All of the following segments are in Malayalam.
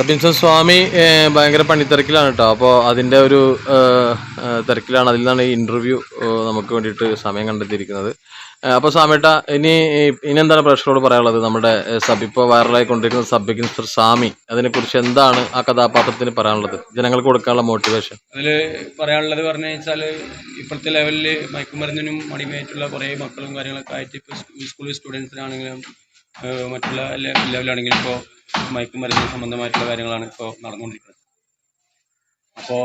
സബ് ഇൻസ്പെക്ടർ സ്വാമി ഭയങ്കര പണിത്തിരക്കിലാണ് കേട്ടോ. അപ്പോൾ അതിൻ്റെ ഒരു തിരക്കിലാണ്. അതിൽ നിന്നാണ് ഈ ഇൻ്റർവ്യൂ നമുക്ക് വേണ്ടിയിട്ട് സമയം കണ്ടെത്തിയിരിക്കുന്നത്. അപ്പോൾ സ്വാമിയേട്ട, ഇനി എന്താണ് പ്രേക്ഷകരോട് പറയാനുള്ളത്? നമ്മുടെ ഇപ്പോൾ വൈറലായിക്കൊണ്ടിരിക്കുന്ന സബ് ഇൻസ്പെക്ടർ സ്വാമി, അതിനെക്കുറിച്ച് എന്താണ് ആ കഥാപാത്രത്തിന് പറയാനുള്ളത്, ജനങ്ങൾക്ക് കൊടുക്കാനുള്ള മോട്ടിവേഷൻ? അതിൽ പറയാനുള്ളത് പറഞ്ഞു വെച്ചാൽ, ഇപ്പോഴത്തെ ലെവലിൽ മയക്കുമരുന്നിനും അടിമയായിട്ടുള്ള കുറേ മക്കളും കാര്യങ്ങളൊക്കെ ആയിട്ട് ഇപ്പോൾ സ്കൂൾ സ്റ്റുഡൻസിനാണെങ്കിലും മറ്റുള്ള ലെവലാണെങ്കിലും ഇപ്പോൾ മയക്കുമരുന്ന് സംബന്ധമായിട്ടുള്ള കാര്യങ്ങളാണ് ഇപ്പോൾ നടന്നുകൊണ്ടിരിക്കുന്നത്. അപ്പോൾ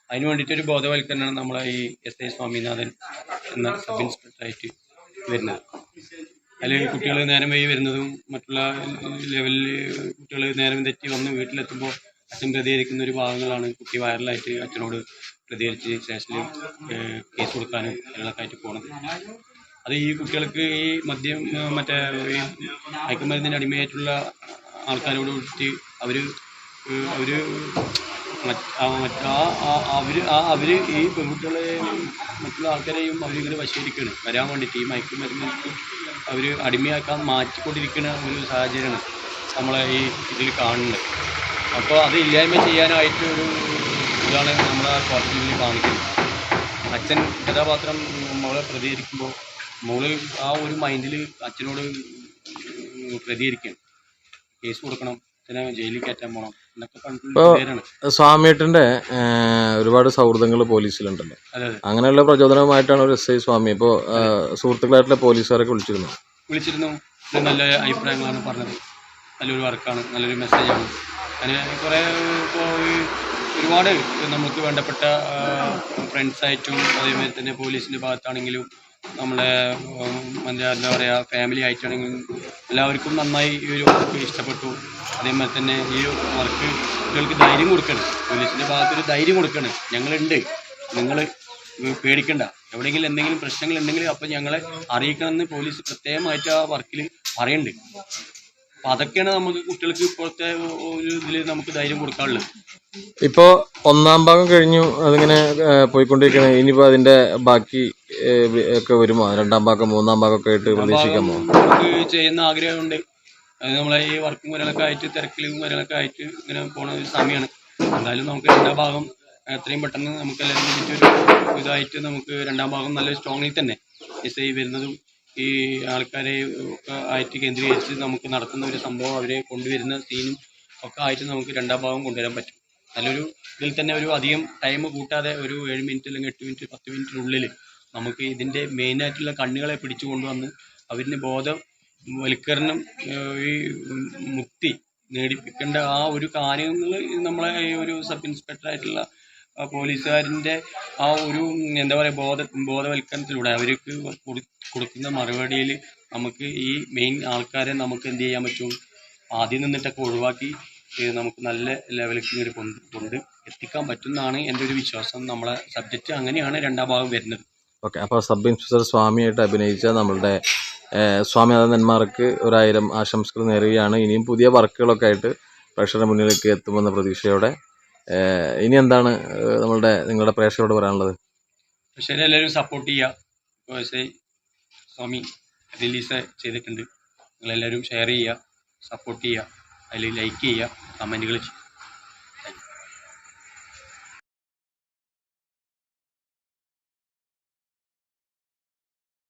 അതിന് വേണ്ടിയിട്ടൊരു ബോധവൽക്കരണമാണ് നമ്മളെ ഈ SI സ്വാമിനാഥൻ എന്ന സബ് ഇൻസ്പെക്ടറായിട്ട് വരുന്നത്. അതിൽ കുട്ടികൾ നേരം വൈകി വരുന്നതും മറ്റുള്ള ലെവലിൽ കുട്ടികൾ നേരം തെറ്റി വന്ന് വീട്ടിലെത്തുമ്പോൾ അച്ഛൻ പ്രതികരിക്കുന്ന ഒരു ഭാഗങ്ങളാണ് കുട്ടി വൈറലായിട്ട് അച്ഛനോട് പ്രതികരിച്ച് സ്റ്റേഷനിൽ കേസ് കൊടുക്കാനും കാര്യങ്ങളൊക്കെ ആയിട്ട് പോകുന്നത്. അത് ഈ കുട്ടികൾക്ക് ഈ മറ്റേ ഈ മയക്കുമരുന്നിന് അടിമയായിട്ടുള്ള ആൾക്കാരോട് വിളിച്ച് അവർ ഈ പെൺകുട്ടികളെ മറ്റുള്ള ആൾക്കാരെയും അവരിങ്ങനെ വശീകരിക്കുകയാണ് വരാൻ വേണ്ടിയിട്ട്. ഈ മയക്കുമരുന്ന് അവർ അടിമയാക്കാൻ മാറ്റിക്കൊണ്ടിരിക്കുന്ന ഒരു സാഹചര്യമാണ് നമ്മളെ ഈ ഇതിൽ കാണുന്നത്. അപ്പോൾ അത് ഇല്ലായ്മ ചെയ്യാനായിട്ട് ഒരു ഇതാണ് നമ്മളെ കോർട്ടിൽ കാണിക്കുന്നത്. അച്ഛൻ കഥാപാത്രം മോളെ പ്രതികരിക്കുമ്പോൾ മോള് ആ ഒരു മൈൻഡിൽ അച്ഛനോട് പ്രതികരിക്കുകയാണ്. കേസ് കൊടുക്കണം, അച്ഛനെ ജയിലിൽ കയറ്റാൻ പോകണം എന്നൊക്കെ പറഞ്ഞിട്ടുള്ള സ്വാമിയേട്ടൻ്റെ ഒരുപാട് സൗഹൃദങ്ങൾ പോലീസിലുണ്ടല്ലോ. അങ്ങനെയുള്ള പ്രചോദനവുമായിട്ടാണ് ഒരു SI സ്വാമി ഇപ്പോൾ സുഹൃത്തുക്കളായിട്ടുള്ള പോലീസുകാരൊക്കെ വിളിച്ചിരുന്നു. നല്ല അഭിപ്രായങ്ങളാണ് പറഞ്ഞത്. നല്ലൊരു വർക്കാണ്, നല്ലൊരു മെസ്സേജാണ്. അങ്ങനെ കുറേ ഇപ്പോൾ ഒരുപാട് നമുക്ക് വേണ്ടപ്പെട്ട ഫ്രണ്ട്സായിട്ടും അതേമാതിരി തന്നെ പോലീസിൻ്റെ ഭാഗത്താണെങ്കിലും നമ്മളെ എന്താ പറയുക ഫാമിലി ആയിട്ടാണെങ്കിലും എല്ലാവർക്കും നന്നായി ഈ ഒരു വർക്ക് ഇഷ്ടപ്പെട്ടു. അതേമാതിരി തന്നെ ഈ ഒരു വർക്ക് കുട്ടികൾക്ക് ധൈര്യം കൊടുക്കണം, പോലീസിൻ്റെ ഭാഗത്തൊരു ധൈര്യം കൊടുക്കണം. ഞങ്ങളുണ്ട്, നിങ്ങൾ പേടിക്കണ്ട, എവിടെയെങ്കിലും എന്തെങ്കിലും പ്രശ്നങ്ങളുണ്ടെങ്കിൽ അപ്പോൾ ഞങ്ങളെ അറിയിക്കണമെന്ന് പോലീസ് പ്രത്യേകമായിട്ട് ആ വർക്കിൽ പറയുന്നുണ്ട്. അപ്പം അതൊക്കെയാണ് നമുക്ക് കുട്ടികൾക്ക് ഇപ്പോഴത്തെ ഒരു ഇതിൽ നമുക്ക് ധൈര്യം കൊടുക്കാനുള്ളത്. ഇപ്പോൾ 1-ാം ഭാഗം കഴിഞ്ഞു, അതിങ്ങനെ പോയിക്കൊണ്ടിരിക്കുകയാണ്. ഇനിയിപ്പോൾ അതിൻ്റെ ബാക്കി ഒക്കെ വരുമോ? 2-ാം ഭാഗം 3-ാം ഭാഗമൊക്കെ ആയിട്ട് പ്രതീക്ഷിക്കാമോ? നമുക്ക് ചെയ്യുന്ന ആഗ്രഹമുണ്ട്. അത് നമ്മളെ ഈ വർക്കും കാര്യങ്ങളൊക്കെ ആയിട്ട് തിരക്കിലും കാര്യങ്ങളൊക്കെ ആയിട്ട് ഇങ്ങനെ പോണ ഒരു സമയമാണ്. എന്തായാലും നമുക്ക് 2-ാം ഭാഗം എത്രയും പെട്ടെന്ന് നമുക്ക് എല്ലാവരും വേണ്ടിയിട്ടൊരു ഇതായിട്ട് നമുക്ക് 2-ാം ഭാഗം നല്ല സ്ട്രോങ്ങിൽ തന്നെ SI വരുന്നതും ഈ ആൾക്കാരെ ഒക്കെ ആയിട്ട് കേന്ദ്രീകരിച്ച് നമുക്ക് നടത്തുന്ന ഒരു സംഭവം, അവരെ കൊണ്ടുവരുന്ന സീനും ഒക്കെ ആയിട്ട് നമുക്ക് 2-ാം ഭാഗം കൊണ്ടുവരാൻ പറ്റും. നല്ലൊരു ഇതിൽ തന്നെ ഒരു അധികം ടൈം കൂട്ടാതെ ഒരു 7 മിനിറ്റ് അല്ലെങ്കിൽ 8 മിനിറ്റ് 10 മിനിറ്റിനുള്ളിൽ നമുക്ക് ഇതിൻ്റെ മെയിനായിട്ടുള്ള കണ്ണികളെ പിടിച്ചു കൊണ്ടുവന്ന് അവരിന് ബോധവൽക്കരണം, ഈ മുക്തി നേടിപ്പിക്കേണ്ട ആ ഒരു കാര്യങ്ങൾ നമ്മളെ ഈ ഒരു സബ് ഇൻസ്പെക്ടറായിട്ടുള്ള പോലീസുകാരൻ്റെ ആ ഒരു എന്താ പറയുക ബോധവൽക്കരണത്തിലൂടെ അവർക്ക് കൊടുക്കുന്ന മറുപടിയിൽ നമുക്ക് ഈ മെയിൻ ആൾക്കാരെ നമുക്ക് എന്ത് ചെയ്യാൻ പറ്റും, ആദ്യം നിന്നിട്ടൊക്കെ ഒഴിവാക്കി നമുക്ക് നല്ല ലെവലിലേക്ക് ഇങ്ങനെ കൊണ്ട് എത്തിക്കാൻ പറ്റുന്നതാണ് എൻ്റെ ഒരു വിശ്വാസം. നമ്മളെ സബ്ജക്റ്റ് അങ്ങനെയാണ് 2-ാം ഭാഗം വരുന്നത്. ഓക്കെ, അപ്പോൾ സബ് ഇൻസ്പെക്ടർ സ്വാമിയായിട്ട് അഭിനയിച്ച നമ്മളുടെ സ്വാമിനാഥന്മാർക്ക് 1000 ആശംസകൾ നേരുകയാണ്. ഇനിയും പുതിയ വർക്കുകളൊക്കെ ആയിട്ട് പ്രേക്ഷകരുടെ മുന്നിലേക്ക് എത്തുമെന്ന പ്രതീക്ഷയോടെ ഇനി എന്താണ് നിങ്ങളുടെ പ്രേക്ഷകരോട് പറയാനുള്ളത്? പ്രേക്ഷകരെ എല്ലാവരും സപ്പോർട്ട് ചെയ്യുക. SI സ്വാമി റിലീസ് ചെയ്തിട്ടുണ്ട്, നിങ്ങളെല്ലാവരും ഷെയർ ചെയ്യുക, സപ്പോർട്ട് ചെയ്യുക, അതിൽ ലൈക്ക് ചെയ്യുക, കമൻറ്റുകൾ ചെയ്യുക.